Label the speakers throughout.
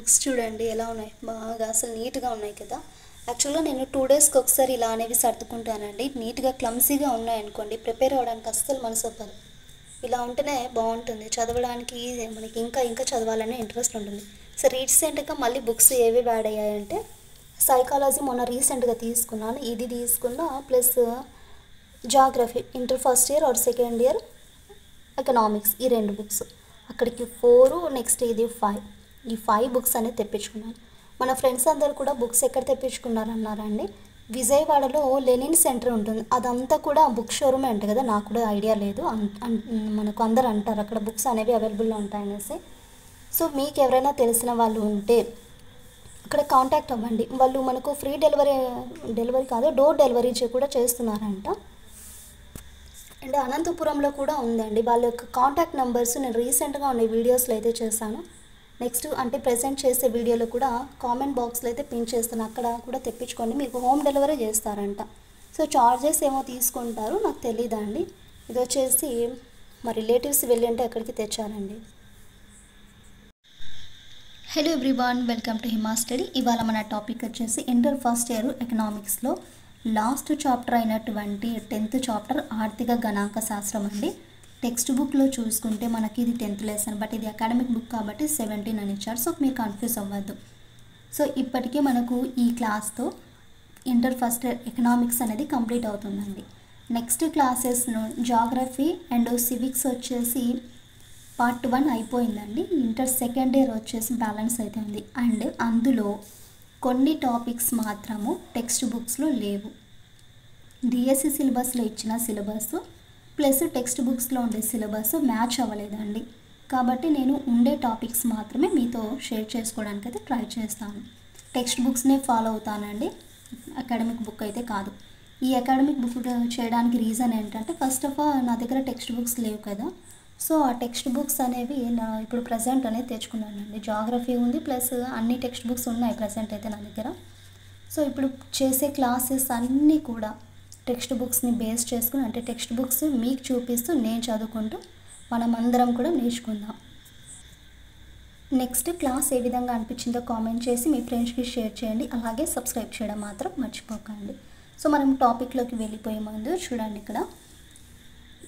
Speaker 1: Books చూడండి ఎలా ఉన్నాయి, బాగా అసలు నీట్గా ఉన్నాయి కదా. యాక్చువల్గా నేను 2 డేస్కి ఒకసారి ఇలా అనేవి సర్దుకుంటానండి. నీట్గా క్లమ్సీగా ఉన్నాయనుకోండి ప్రిపేర్ అవ్వడానికి అస్సలు మనసు ఒప్పదు. ఇలా ఉంటేనే బాగుంటుంది చదవడానికి, మనకి ఇంకా ఇంకా చదవాలనే ఇంట్రెస్ట్ ఉంటుంది. సో రీసెంట్గా మళ్ళీ బుక్స్ ఏవి యాడ్ అయ్యాయంటే సైకాలజీ మొన్న రీసెంట్గా తీసుకున్నాను, ఇది తీసుకున్నా, plus geography inter first year are second year, economics, ఈ 2 బుక్స్. అక్కడికి 4, నెక్స్ట్ ఇది 5. ఈ 5 బుక్స్ అనేది తెప్పించుకున్నాను. మన ఫ్రెండ్స్ అందరు కూడా బుక్స్ ఎక్కడ తెప్పించుకున్నారన్నారండి. విజయవాడలో లెనిన్ సెంటర్ ఉంటుంది, అదంతా కూడా బుక్ షోరూమే అంట కదా, నాకు కూడా ఐడియా లేదు. మనకు అందరు అంటారు అక్కడ బుక్స్ అనేవి అవైలబుల్లో ఉంటాయనేసి. సో మీకు ఎవరైనా తెలిసిన వాళ్ళు ఉంటే అక్కడ కాంటాక్ట్ అవ్వండి. వాళ్ళు మనకు ఫ్రీ డెలివరీ కాదు, డోర్ డెలివరీ కూడా చేస్తున్నారంట. అండ్ అనంతపురంలో కూడా ఉందండి. వాళ్ళ యొక్క కాంటాక్ట్ నెంబర్స్ నేను రీసెంట్గా ఉన్న వీడియోస్లో అయితే చేశాను. నెక్స్ట్ అంటే ప్రజెంట్ చేసే వీడియోలో కూడా కామెంట్ బాక్స్లో అయితే పిన్ చేస్తాను, అక్కడ కూడా తెప్పించుకోండి, మీకు హోమ్ డెలివరీ చేస్తారంట. సో చార్జెస్ ఏమో తీసుకుంటారు, నాకు తెలీదండి. ఇది వచ్చేసి మా రిలేటివ్స్ వెళ్ళి అంటే అక్కడికి తెచ్చారండి. Hello everyone, welcome to Hima study. ఇవాళ మన టాపిక్ వచ్చేసి ఇంటర్ ఫస్ట్ ఇయర్ ఎకనామిక్స్లో లాస్ట్ చాప్టర్ అయినటువంటి 10th చాప్టర్ ఆర్థిక గణాంక శాస్త్రం అండి. టెక్స్ట్ బుక్లో చూసుకుంటే మనకి ఇది 10th లెసన్, బట్ ఇది అకాడమిక్ బుక్ కాబట్టి 17 అని ఇచ్చారు. సో మీరు కన్ఫ్యూజ్ అవ్వద్దు. సో ఇప్పటికీ మనకు ఈ క్లాస్తో ఇంటర్ ఫస్ట్ ఇయర్ ఎకనామిక్స్ అనేది కంప్లీట్ అవుతుందండి. నెక్స్ట్ క్లాసెస్ను జాగ్రఫీ అండ్ సివిక్స్ వచ్చేసి పార్ట్ 1 అయిపోయిందండి. ఇంటర్ సెకండ్ ఇయర్ వచ్చేసి బ్యాలెన్స్ అయితే ఉంది. అండ్ అందులో కొన్ని టాపిక్స్ మాత్రము టెక్స్ట్ బుక్స్లో లేవు. డిఎస్సి సిలబస్లో ఇచ్చిన సిలబస్ ప్లస్ టెక్స్ట్ బుక్స్లో ఉండే సిలబస్ మ్యాచ్ అవ్వలేదండి. కాబట్టి నేను ఉండే టాపిక్స్ మాత్రమే మీతో షేర్ చేసుకోవడానికి అయితే ట్రై చేస్తాను. టెక్స్ట్ బుక్స్నే ఫాలో అవుతానండి, అకాడమిక్ బుక్ అయితే కాదు. ఈ అకాడమిక్ బుక్ చేయడానికి రీజన్ ఏంటంటే ఫస్ట్ ఆఫ్ ఆల్ నా దగ్గర టెక్స్ట్ బుక్స్ లేవు కదా. సో ఆ టెక్స్ట్ బుక్స్ అనేవి నా ఇప్పుడు ప్రజెంట్ అనేది తెచ్చుకున్నానండి. జాగ్రఫీ ఉంది, ప్లస్ అన్ని టెక్స్ట్ బుక్స్ ఉన్నాయి ప్రజెంట్ అయితే నా దగ్గర. సో ఇప్పుడు చేసే క్లాసెస్ అన్నీ కూడా టెక్స్ట్ బుక్స్ని బేస్ చేసుకుని, అంటే టెక్స్ట్ బుక్స్ మీకు చూపిస్తూ నేను చదువుకుంటూ మనం అందరం కూడా నేర్చుకుందాం. నెక్స్ట్ క్లాస్ ఏ విధంగా అనిపించిందో కామెంట్ చేసి మీ ఫ్రెండ్స్కి షేర్ చేయండి, అలాగే సబ్స్క్రైబ్ చేయడం మాత్రం మర్చిపోకండి. సో మనం టాపిక్లోకి వెళ్ళిపోయే ముందు చూడండి, ఇక్కడ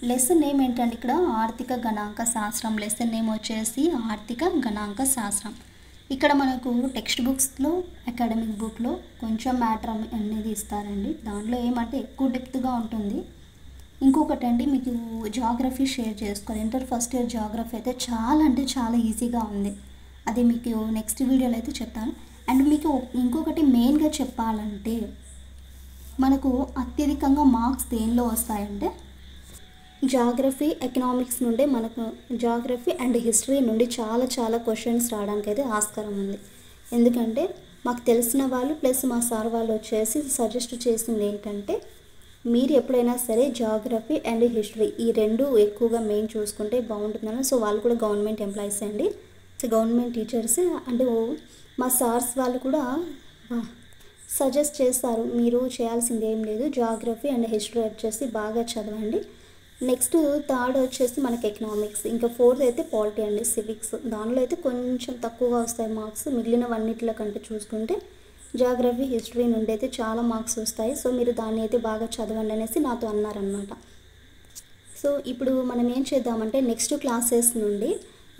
Speaker 1: లెసన్ నేమ్ ఏంటంటే ఇక్కడ ఆర్థిక గణాంక శాస్త్రం. లెసన్ నేమ్ వచ్చేసి ఆర్థిక గణాంక శాస్త్రం. ఇక్కడ మనకు టెక్స్ట్ బుక్స్లో అకాడమిక్ బుక్లో కొంచెం మ్యాటర్ అనేది ఇస్తారండి. దాంట్లో ఏమంటే ఎక్కువ డెప్త్గా ఉంటుంది. ఇంకొకటి అండి, మీకు జాగ్రఫీ షేర్ చేసుకోవాలి. ఇంటర్ ఫస్ట్ ఇయర్ జాగ్రఫీ అయితే చాలా అంటే చాలా ఈజీగా ఉంది, అది మీకు నెక్స్ట్ వీడియోలో అయితే చెప్తాను. అండ్ మీకు ఇంకొకటి మెయిన్గా చెప్పాలంటే మనకు అత్యధికంగా మార్క్స్ దేనిలో వస్తాయంటే జాగ్రఫీ ఎకనామిక్స్ నుండి మనకు జాగ్రఫీ అండ్ హిస్టరీ నుండి చాలా చాలా క్వశ్చన్స్ రావడానికి అయితే ఆస్కారం ఉంది. ఎందుకంటే మాకు తెలిసిన వాళ్ళు ప్లస్ మా సార్ వాళ్ళు వచ్చేసి సజెస్ట్ చేసింది ఏంటంటే మీరు ఎప్పుడైనా సరే జాగ్రఫీ అండ్ హిస్టరీ ఈ 2 ఎక్కువగా మెయిన్ చూసుకుంటే బాగుంటుందని. సో వాళ్ళు కూడా గవర్నమెంట్ ఎంప్లాయీస్ అండి, సో గవర్నమెంట్ టీచర్స్. అంటే మా సార్స్ వాళ్ళు కూడా సజెస్ట్ చేస్తారు, మీరు చేయాల్సింది ఏం లేదు, జాగ్రఫీ అండ్ హిస్టరీ వచ్చేసి బాగా చదవండి. నెక్స్ట్ థర్డ్ వచ్చేసి మనకి ఎకనామిక్స్, ఇంకా 4th అయితే పాలిటీ అండి, సివిక్స్. దానిలో అయితే కొంచెం తక్కువగా వస్తాయి మార్క్స్, మిగిలినవన్నిటిలో కంటే చూసుకుంటే జాగ్రఫీ హిస్టరీ నుండి అయితే చాలా మార్క్స్ వస్తాయి. సో మీరు దాన్ని అయితే బాగా చదవండి అనేసి నాతో అన్నారనమాట. సో ఇప్పుడు మనం ఏం చేద్దామంటే నెక్స్ట్ క్లాసెస్ నుండి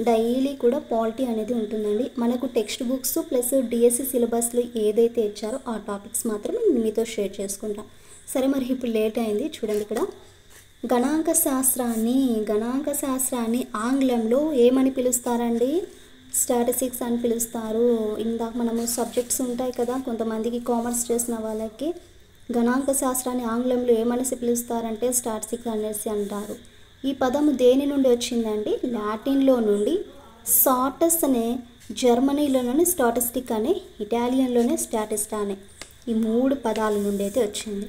Speaker 1: డైలీ కూడా పాలిటీ అనేది ఉంటుందండి. మనకు టెక్స్ట్ బుక్స్ ప్లస్ డిఎస్సి సిలబస్లో ఏదైతే ఇచ్చారో ఆ టాపిక్స్ మాత్రమే నేను మీతో షేర్ చేసుకుంటాను. సరే, మరి ఇప్పుడు లేట్ అయింది. చూడండి, ఇక్కడ గణాంక శాస్త్రాన్ని ఆంగ్లంలో ఏమని పిలుస్తారండి? స్టాటిస్టిక్స్ అని పిలుస్తారు. ఇందాక మనము సబ్జెక్ట్స్ ఉంటాయి కదా, కొంతమందికి కామర్స్ చేసిన వాళ్ళకి గణాంక శాస్త్రాన్ని ఆంగ్లంలో ఏమనేసి పిలుస్తారంటే స్టాటిస్టిక్స్ అనేసి అంటారు. ఈ పదము దేని నుండి వచ్చిందండి? లాటిన్లో నుండి. సాటస్ అనే జర్మనీలోనే స్టాటిస్టిక్ అనే, ఇటాలియన్లోనే స్టాటిస్టా అనే, ఈ 3 పదాల నుండి అయితే వచ్చింది.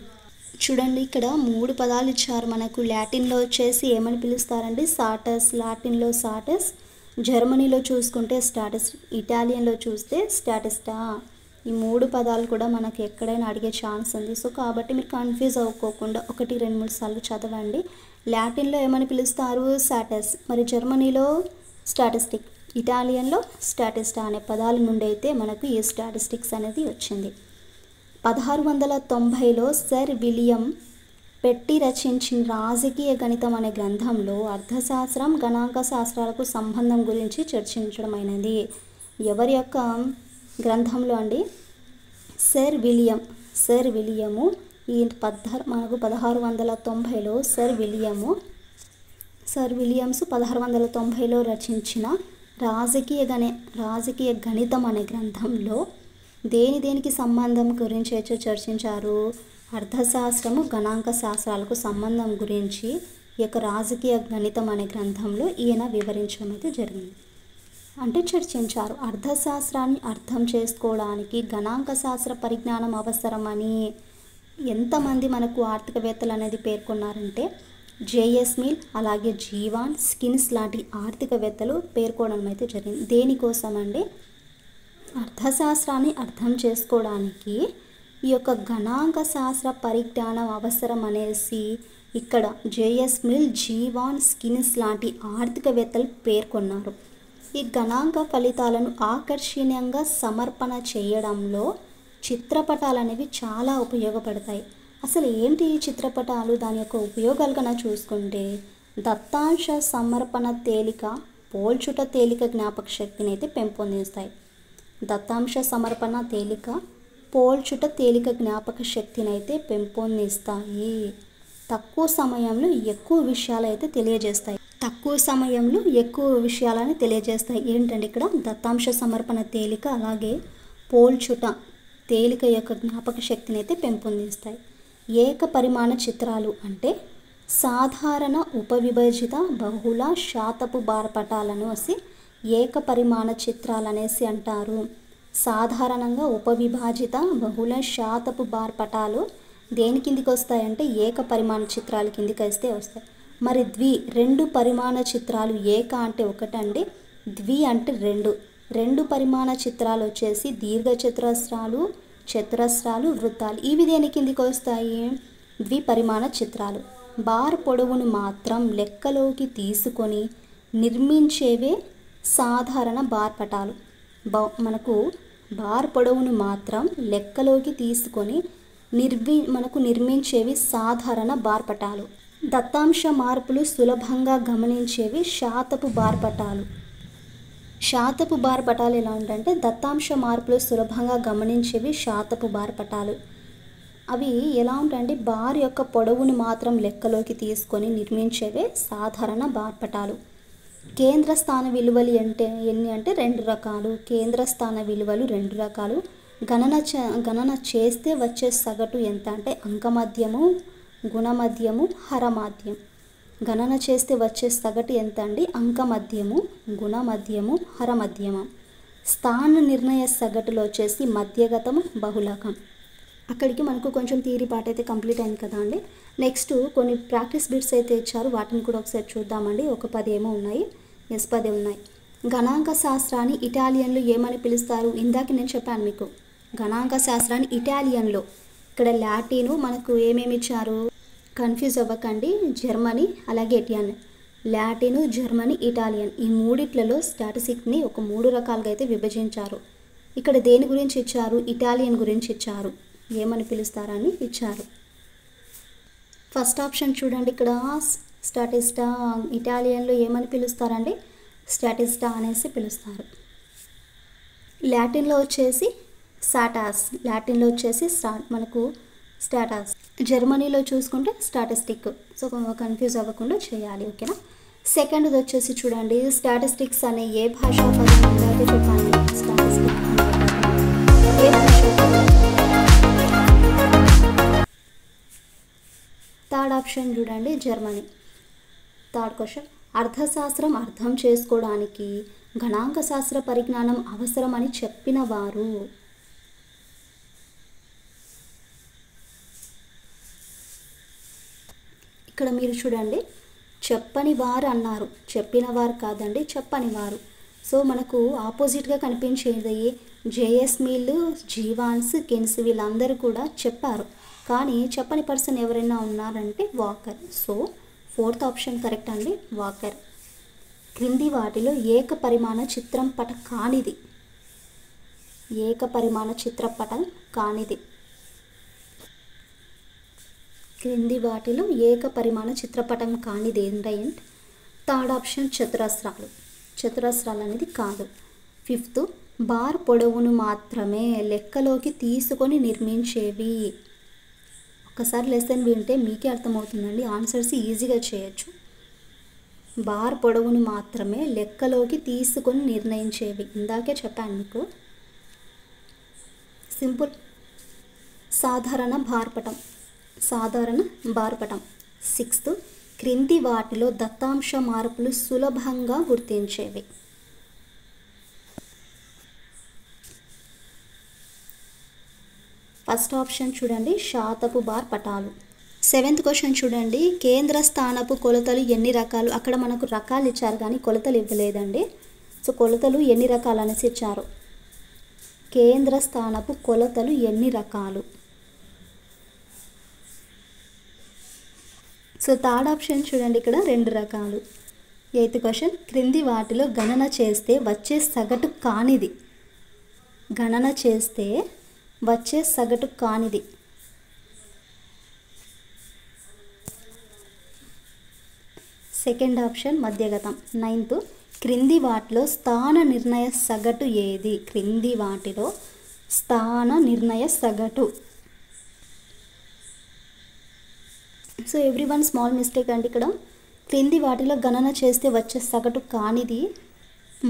Speaker 1: చూడండి, ఇక్కడ 3 పదాలు ఇచ్చారు మనకు. లాటిన్లో వచ్చేసి ఏమని పిలుస్తారండి? సాటస్, లాటిన్లో సాటస్, జర్మనీలో చూసుకుంటే స్టాటిస్, ఇటాలియన్లో చూస్తే స్టాటిస్టా. ఈ 3 పదాలు కూడా మనకు ఎక్కడైనా అడిగే ఛాన్స్ ఉంది. సో కాబట్టి మీరు కన్ఫ్యూజ్ అవ్వకోకుండా 1, 2, 3 సార్లు చదవండి. లాటిన్లో ఏమని పిలుస్తారు? సాటస్, మరి జర్మనీలో స్టాటిస్టిక్, ఇటాలియన్లో స్టాటిస్టా అనే పదాల నుండి అయితే మనకు ఈ స్టాటిస్టిక్స్ అనేది వచ్చింది. 1690లో సర్ విలియం పెట్టి రచించిన రాజకీయ గణితం అనే గ్రంథంలో అర్థశాస్త్రం గణాంక శాస్త్రాలకు సంబంధం గురించి చర్చించడమైనది. ఎవరి యొక్క గ్రంథంలో అండి? సర్ విలియము ఈ మనకు 1690లో సర్ విలియమ్స్ 1690లో రచించిన రాజకీయ గణితం అనే గ్రంథంలో దేనికి సంబంధం గురించి అయితే చర్చించారు? అర్థశాస్త్రము గణాంక శాస్త్రాలకు సంబంధం గురించి ఈ యొక్క రాజకీయ గణితం అనే గ్రంథంలో ఈయన వివరించడం అయితే జరిగింది. అంటే చర్చించారు. అర్థశాస్త్రాన్ని అర్థం చేసుకోవడానికి గణాంక శాస్త్ర పరిజ్ఞానం అవసరమని ఎంతమంది మనకు ఆర్థికవేత్తలు అనేది పేర్కొన్నారంటే జేఎస్ మిల్, అలాగే జీవాన్ స్కిన్స్ లాంటి ఆర్థికవేత్తలు పేర్కోవడం అయితే జరిగింది. దేనికోసం అండి? అర్థశాస్త్రాన్ని అర్థం చేసుకోవడానికి ఈ యొక్క గణాంక శాస్త్ర పరిజ్ఞానం అవసరం అనేసి ఇక్కడ జేఎస్ మిల్, జీవాన్ స్కిన్స్ లాంటి ఆర్థికవేత్తలు పేర్కొన్నారు. ఈ గణాంక ఫలితాలను ఆకర్షణీయంగా సమర్పణ చేయడంలో చిత్రపటాలు అనేవి చాలా ఉపయోగపడతాయి. అసలు ఏంటి ఈ చిత్రపటాలు, దాని యొక్క ఉపయోగాలు కన్నా చూసుకుంటే దత్తాంశ సమర్పణ తేలిక, పోల్చుట తేలిక జ్ఞాపక శక్తిని అయితే పెంపొందిస్తాయి. దత్తాంశ సమర్పణ తేలిక, పోల్చుట తేలిక జ్ఞాపక శక్తిని అయితే పెంపొందిస్తాయి. తక్కువ సమయంలో ఎక్కువ విషయాలు అయితే తెలియజేస్తాయి. ఏంటంటే ఇక్కడ దత్తాంశ సమర్పణ తేలిక అలాగే పోల్చుట తేలిక యొక్క జ్ఞాపక శక్తిని అయితే పెంపొందిస్తాయి. ఏక పరిమాణ చిత్రాలు అంటే సాధారణ ఉపవిభజిత బహుళ శాతపు బార్పటాలను ఏక పరిమాణ చిత్రాలు అనేసి అంటారు. సాధారణంగా ఉపవిభాజిత బహుళ శాతపు బార్పటాలు దేని కిందికి వస్తాయంటే ఏక పరిమాణ చిత్రాల కిందికి వస్తాయి. మరి రెండు పరిమాణ చిత్రాలు, ఏక అంటే ఒకటండి, ద్వి అంటే రెండు పరిమాణ చిత్రాలు వచ్చేసి దీర్ఘచతురస్రాలు, చతురస్రాలు, వృత్తాలు. ఇవి దేని కిందికి వస్తాయి? ద్విపరిమాణ చిత్రాలు. బార్ పొడవును మాత్రం లెక్కలోకి తీసుకొని నిర్మించేవే సాధారణ బార్పటాలు. మనకు బార్ పొడవును మాత్రం లెక్కలోకి తీసుకొని నిర్మించేవి సాధారణ బార్పటాలు. దత్తాంశ మార్పులు సులభంగా గమనించేవి శాతపు బార్పటాలు. శాతపు బార్పటాలు ఎలా ఉంటాయంటే దత్తాంశ మార్పులు సులభంగా గమనించేవి శాతపు బార్పటాలు. అవి ఎలా ఉంటాయంటే బార్ యొక్క పొడవును మాత్రం లెక్కలోకి తీసుకొని నిర్మించేవే సాధారణ బార్పటాలు. కేంద్ర స్థాన విలువలు ఎన్ని అంటే 2 రకాలు. కేంద్ర స్థాన విలువలు 2 రకాలు. గణన చేస్తే వచ్చే సగటు ఎంత అంటే అంకమధ్యము, గుణమధ్యము, హరమధ్యం. గణన చేస్తే వచ్చే సగటు ఎంత అండి? అంకమధ్యము, గుణమధ్యము, హరమధ్యమం. స్థాన నిర్ణయ సగటులో వచ్చేసి మధ్యగతము, బహుళకం. అక్కడికి మనకు కొంచెం థియరీ పార్ట్ అయితే కంప్లీట్ అయింది కదా అండి. నెక్స్ట్ కొన్ని ప్రాక్టీస్ బిట్స్ అయితే ఇచ్చారు, వాటిని కూడా ఒకసారి చూద్దామండి. ఒక 10 ఏమో ఉన్నాయి. 10 ఉన్నాయి. గణాంక శాస్త్రాన్ని ఇటాలియన్లో ఏమని పిలుస్తారు? ఇందాక నేను చెప్పాను మీకు గణాంక శాస్త్రాన్ని ఇటాలియన్లో. ఇక్కడ లాటిను మనకు ఏమేమి ఇచ్చారు? కన్ఫ్యూజ్ అవ్వకండి. జర్మనీ అలాగే ఇటాలియన్. లాటిను, జర్మనీ, ఇటాలియన్ ఈ మూడిట్లలో స్టాటిస్టిక్స్ని ఒక 3 రకాలుగా అయితే విభజించారు. ఇక్కడ దేని గురించి ఇచ్చారు? ఇటాలియన్ గురించి ఇచ్చారు. ఏమని పిలుస్తారని ఇచ్చారు. ఫస్ట్ ఆప్షన్ చూడండి. ఇక్కడ స్టాటిస్టా ఇటాలియన్లో ఏమని పిలుస్తారండి? స్టాటిస్టా అనేసి పిలుస్తారు. లాటిన్లో వచ్చేసి సాటాస్. మనకు స్టాటాస్. జర్మనీలో చూసుకుంటే స్టాటిస్టిక్. సో కన్ఫ్యూజ్ అవ్వకుండా చేయాలి, ఓకేనా. సెకండ్ది వచ్చేసి చూడండి, స్టాటిస్టిక్స్ అనే ఏ భాషా పదం ఉందో చెప్పాలి. స్టాటిస్టిక్ ఏ భాషా పదం? థర్డ్ ఆప్షన్ చూడండి, జర్మనీ. థర్డ్ క్వశ్చన్, అర్థశాస్త్రం అర్థం చేసుకోవడానికి గణాంక శాస్త్ర పరిజ్ఞానం అవసరమని చెప్పిన వారు? ఇక్కడ మీరు చూడండి, చెప్పని వారు అన్నారు, చెప్పిన వారు కాదండి, చెప్పని వారు. సో మనకు ఆపోజిట్గా కనిపించేది జేఎస్ మిల్, జీవాన్స్, కెన్స్ వీళ్ళందరూ కూడా చెప్పారు, కానీ చెప్పని పర్సన్ ఎవరైనా ఉన్నారంటే walker. So 4th option correct అండి, వాకర్. క్రింది వాటిలో ఏకపరిమాణ చిత్రపటం కానిది. ఏకపరిమాణ చిత్రపటం కానిది. క్రింది వాటిలో ఏకపరిమాణ చిత్రపటం కానిది ఏంటంటే థర్డ్ ఆప్షన్ చతురస్రాలు. చతురస్రాలు అనేది కాదు. ఫిఫ్త్ బార్ పొడవును మాత్రమే లెక్కలోకి తీసుకొని నిర్మించేవి. ఒకసారి లెసన్ వింటే మీకే అర్థమవుతుందండి, ఆన్సర్స్ ఈజీగా చేయొచ్చు. బార్ పొడవును మాత్రమే లెక్కలోకి తీసుకొని నిర్ణయించేవి. ఇందాకే చెప్పాను మీకు. సింపుల్. సాధారణ బార్పటం. సాధారణ బార్పటం. సిక్స్త్ క్రింది వాటిలో దత్తాంశ మార్పులు సులభంగా గుర్తించేవి. ఫస్ట్ ఆప్షన్ చూడండి, శాతపు బార్ పటాలు. సెవెంత్ క్వశ్చన్ చూడండి, కేంద్ర స్థానపు కొలతలు ఎన్ని రకాలు. అక్కడ మనకు రకాలు ఇచ్చారు కానీ కొలతలు ఇవ్వలేదండి. సో కొలతలు ఎన్ని రకాలు అనేసి ఇచ్చారు. కేంద్ర స్థానపు కొలతలు ఎన్ని రకాలు. సో థర్డ్ ఆప్షన్ చూడండి, ఇక్కడ 2 రకాలు. ఎయిత్ క్వశ్చన్, క్రింది వాటిలో గణన చేస్తే వచ్చే సగటు కానిది. గణన చేస్తే వచ్చే సగటు కానిది. Second option మధ్యగతం. నైన్త్, క్రింది వాటిలో స్థాన నిర్ణయ సగటు ఏది. క్రింది వాటిలో స్థాన నిర్ణయ సగటు. సో ఎవ్రీవన్ స్మాల్ మిస్టేక్ అండి. ఇక్కడ క్రింది వాటిలో గణన చేస్తే వచ్చే సగటు కానిది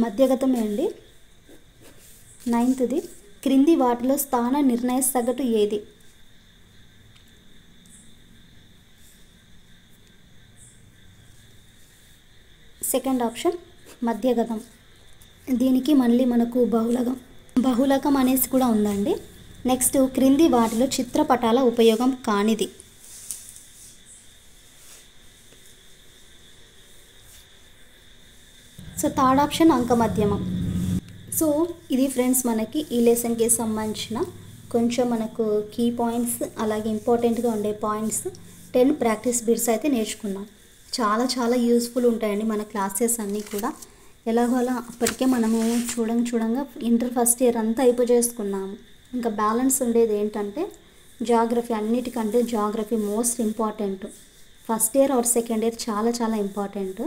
Speaker 1: మధ్యగతమే అండి. నైన్త్ది, క్రింది వాటిలో స్థాన నిర్ణయ సగటు ఏది. సెకండ్ ఆప్షన్ మధ్యగతం. దీనికి మళ్ళీ మనకు బహుళకం అనేసి కూడా ఉందండి. నెక్స్ట్, క్రింది వాటిలో చిత్రపటాల ఉపయోగం కానిది. సో థర్డ్ ఆప్షన్ అంకమధ్యమం. సో ఇది ఫ్రెండ్స్ మనకి ఈ లెసన్కి సంబంధించిన కొంచెం మనకు కీ పాయింట్స్, అలాగే ఇంపార్టెంట్గా ఉండే పాయింట్స్ 10 ప్రాక్టీస్ బిట్స్ అయితే నేర్చుకున్నాం. చాలా చాలా యూస్ఫుల్ ఉంటాయండి మన క్లాసెస్ అన్నీ కూడా. ఎలాగోలా అప్పటికే మనము చూడంగా ఇంటర్ ఫస్ట్ ఇయర్ అంతా అయిపోజేసుకున్నాము. ఇంకా బ్యాలెన్స్ ఉండేది ఏంటంటే జాగ్రఫీ. అన్నిటికంటే geography most important. First year are second year చాలా చాలా ఇంపార్టెంట్.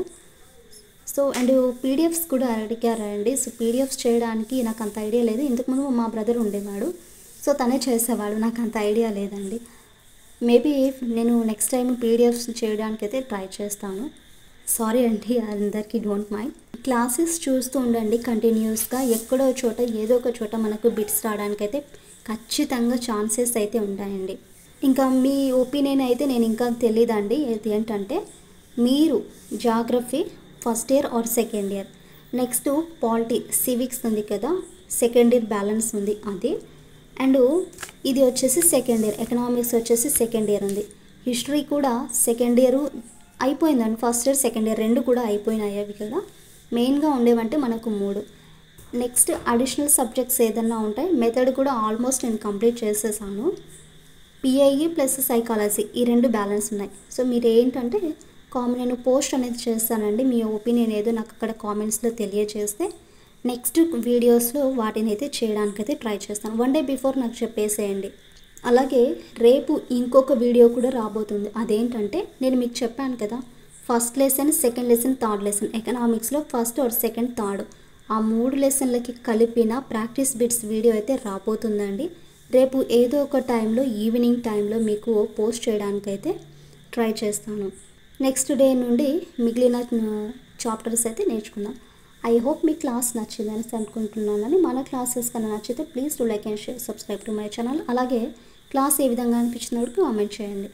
Speaker 1: సో అండ్ పీడిఎఫ్స్ కూడా అడిగారండి. సో పీడిఎఫ్స్ చేయడానికి నాకు అంత ఐడియా లేదు. ఇంతకుముందు మా బ్రదర్ ఉండేవాడు, సో తనే చేసేవాడు. నాకు అంత ఐడియా లేదండి. మేబీ నేను నెక్స్ట్ టైం పీడిఎఫ్స్ చేయడానికి అయితే ట్రై చేస్తాను. సారీ అండి, అందరికీ డోంట్ మైండ్. క్లాసెస్ చూస్తూ ఉండండి కంటిన్యూస్గా. ఎక్కడో చోట ఏదో ఒక చోట మనకు బిట్స్ రావడానికైతే ఖచ్చితంగా ఛాన్సెస్ అయితే ఉంటాయండి. ఇంకా మీ ఒపీనియన్ అయితే నేను ఇంకా తెలియదండి. ఏంటంటే మీరు geography first year are second year, next polity civics ఉంది కదా, సెకండ్ ఇయర్ బ్యాలెన్స్ ఉంది అది. అండ్ ఇది వచ్చేసి సెకండ్ ఇయర్, ఎకనామిక్స్ వచ్చేసి సెకండ్ ఇయర్ ఉంది. హిస్టరీ కూడా సెకండ్ ఇయర్ అయిపోయిందండి. ఫస్ట్ ఇయర్ సెకండ్ ఇయర్ 2 కూడా అయిపోయినాయి అవి కదా. మెయిన్గా ఉండేవంటే మనకు 3. నెక్స్ట్ అడిషనల్ సబ్జెక్ట్స్ ఏదన్నా ఉంటాయి. మెథడ్ కూడా ఆల్మోస్ట్ నేను కంప్లీట్ చేసేసాను. పిఐఈ ప్లస్ సైకాలజీ ఈ 2 బ్యాలెన్స్ ఉన్నాయి. సో మీరు ఏంటంటే నేను పోస్ట్ అనేది చేస్తానండి. మీ ఒపీనియన్ ఏదో నాకు అక్కడ కామెంట్స్లో తెలియజేస్తే నెక్స్ట్ వీడియోస్లో వాటిని అయితే చేయడానికైతే ట్రై చేస్తాను. 1 డే బిఫోర్ నాకు చెప్పేసేయండి. అలాగే రేపు ఇంకొక వీడియో కూడా రాబోతుంది. అదేంటంటే నేను మీకు చెప్పాను కదా, first lesson, second lesson, third lesson, ఎకనామిక్స్లో ఫస్ట్ ఆర్ సెకండ్ థర్డ్ ఆ 3 లెసన్లకి కలిపిన ప్రాక్టీస్ బిట్స్ వీడియో అయితే రాబోతుందండి. రేపు ఏదో ఒక టైంలో ఈవినింగ్ టైంలో మీకు పోస్ట్ చేయడానికైతే ట్రై చేస్తాను. నెక్స్ట్ డే నుండి మిగిలిన చాప్టర్స్ అయితే నేర్చుకుందాం. ఐ హోప్ మీ క్లాస్ నచ్చిందని అనుకుంటున్నానని. మన క్లాసెస్ కన్నా నచ్చితే please do like and share, subscribe to my channel. అలాగే క్లాస్ ఏ విధంగా అనిపించినప్పుడు కామెంట్ చేయండి.